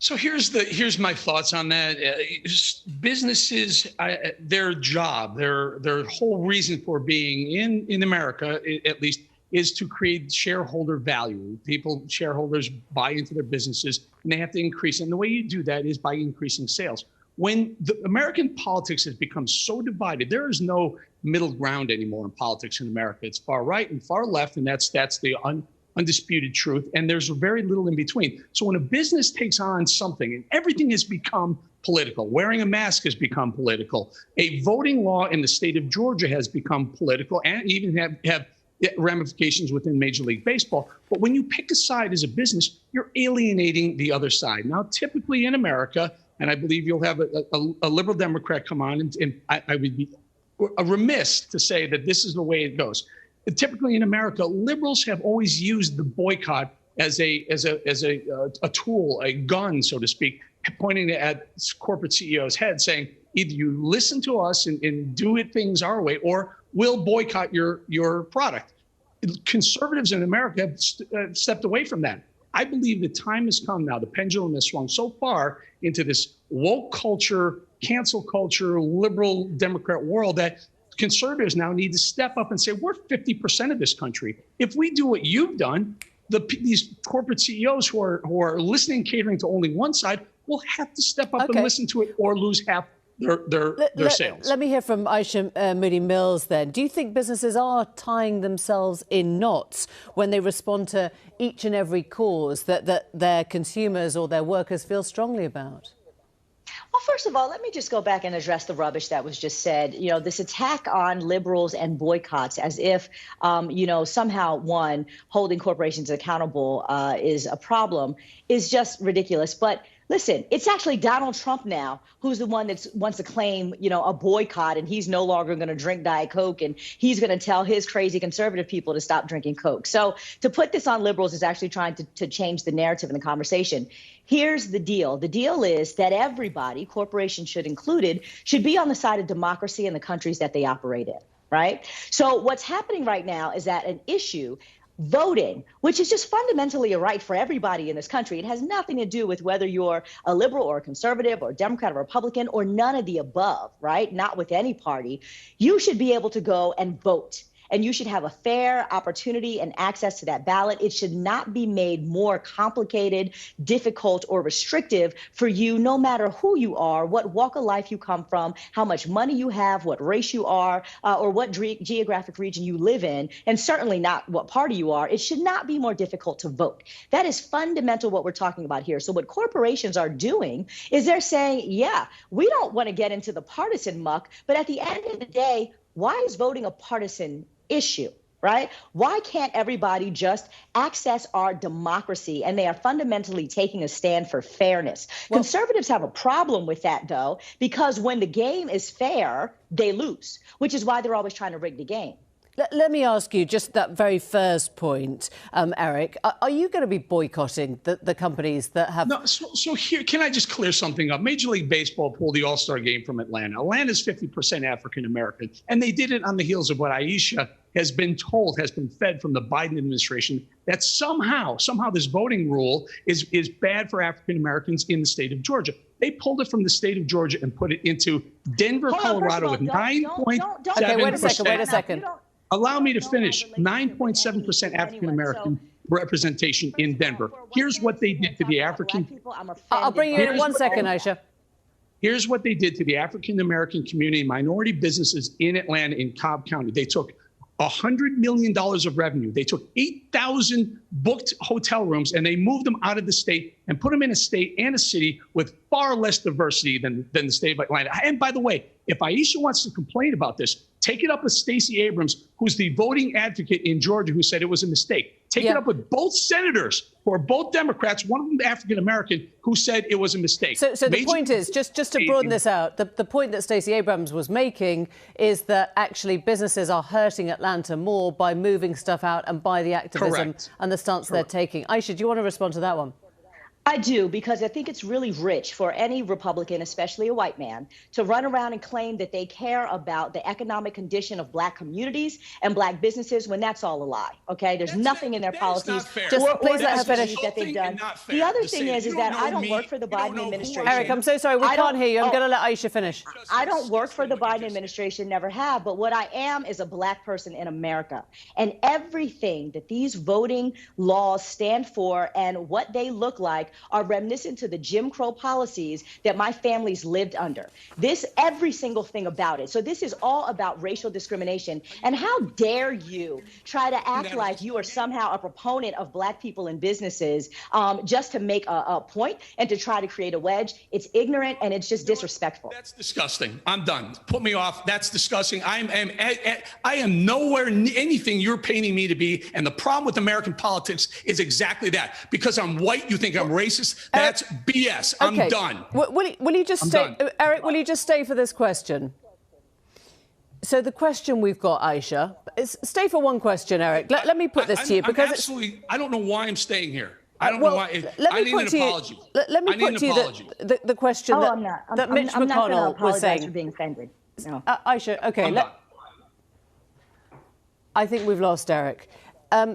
So here's my thoughts on that. Businesses, their job, their whole reason for being in America, at least, is to create shareholder value. Shareholders buy into their businesses, and they have to increase. And the way you do that is by increasing sales. When the American politics has become so divided, there is no middle ground anymore in politics in America. It's far right and far left, and that's the undisputed truth. And there's very little in between. So when a business takes on something and everything has become political, wearing a mask has become political, a voting law in the state of Georgia has become political, and even have ramifications within Major League Baseball. But when you pick a side as a business, you're alienating the other side. Now, typically in America, and I believe you'll have a liberal Democrat come on, and I would be remiss to say that this is the way it goes. Typically in America, liberals have always used the boycott as a tool, a gun, so to speak, pointing at corporate CEOs' heads, saying either you listen to us and do things our way, or we'll boycott your product. Conservatives in America have stepped away from that. I believe the time has come now. The pendulum has swung so far into this woke culture, cancel culture, liberal Democrat world that conservatives now need to step up and say, we're 50% of this country. If we do what you've done, these corporate CEOs who are listening, catering to only one side, will have to step up and listen to it, or lose half their sales. Let me hear from Aisha Moody-Mills then. Do you think businesses are tying themselves in knots when they respond to each and every cause that their consumers or their workers feel strongly about? Well, first of all, let me just go back and address the rubbish that was just said. You know, this attack on liberals and boycotts as if, somehow, one, holding corporations accountable is a problem is just ridiculous. But listen, it's actually Donald Trump now who's the one that wants to claim, a boycott, and he's no longer going to drink Diet Coke, and he's going to tell his crazy conservative people to stop drinking Coke. So to put this on liberals is actually trying to change the narrative in the conversation. Here's the deal. The deal is that everybody, corporations included, should be on the side of democracy in the countries that they operate in, right? So what's happening right now is that an issue, voting, which is just fundamentally a right for everybody in this country. It has nothing to do with whether you're a liberal or a conservative or a Democrat or Republican or none of the above, right? Not with any party. You should be able to go and vote. And you should have a fair opportunity and access to that ballot. It should not be made more complicated, difficult, or restrictive for you, no matter who you are, what walk of life you come from, how much money you have, what race you are, or what geographic region you live in, and certainly not what party you are. It should not be more difficult to vote. That is fundamental what we're talking about here. So what corporations are doing is they're saying, yeah, we don't want to get into the partisan muck, but at the end of the day, why is voting a partisan issue, right? Why can't everybody just access our democracy? And they are fundamentally taking a stand for fairness. Well, conservatives have a problem with that, though, because when the game is fair, they lose, which is why they're always trying to rig the game. Let me ask you just that very first point, Eric. Are you going to be boycotting the companies that have... No, so here, can I just clear something up? Major League Baseball pulled the All-Star game from Atlanta. Atlanta's 50% African-American, and they did it on the heels of what Aisha has been fed from the Biden administration, that somehow this voting rule is bad for African-Americans in the state of Georgia. They pulled it from the state of Georgia and put it into Denver, Colorado with 9.7%. Okay, wait a second. Allow me to finish. 9.7% African-American representation in Denver. Here's what they did to the African... I'll bring you in 1 second, Aisha. Here's what they did to the African-American community, minority businesses in Atlanta, in Cobb County. They took $100 million of revenue. They took 8,000 booked hotel rooms and they moved them out of the state and put them in a state and a city with far less diversity than the state of Atlanta. And by the way, if Aisha wants to complain about this, take it up with Stacey Abrams, who's the voting advocate in Georgia, who said it was a mistake. Take it up with both senators who are both Democrats, one of them African-American, who said it was a mistake. So the point is, just to broaden this out, the point that Stacey Abrams was making is that actually businesses are hurting Atlanta more by moving stuff out and by the activism and the stance they're taking. Aisha, do you want to respond to that one? I do, because I think it's really rich for any Republican, especially a white man, to run around and claim that they care about the economic condition of Black communities and Black businesses when that's all a lie. Okay, there's nothing in their policies Just please let her finish. that they've done. The other thing is that I don't work for the Biden administration. Eric, I'm so sorry, we can't hear you. I'm going to let Aisha finish. I don't work for the Biden administration, never have, but what I am is a Black person in America. And everything that these voting laws stand for and what they look like are reminiscent to the Jim Crow policies that my family's lived under. Every single thing about it. So this is all about racial discrimination. And how dare you try to act like you are somehow a proponent of Black people in businesses just to make a point and to try to create a wedge. It's ignorant and it's just disrespectful. That's disgusting. I'm done. Put me off. That's disgusting. I am nowhere anything you're painting me to be. And the problem with American politics is exactly that. Because I'm white, you think I'm racist. That's BS. I'm done. Will you just stay, Eric? Will you just stay for this question? So the question we've got, Aisha, is stay for one question, Eric. Let me put this to you because I don't know why I'm staying here. I don't know why. I need an apology. Let me put to you the question that Mitch McConnell was saying. For being offended. No. Aisha, okay. I think we've lost Eric.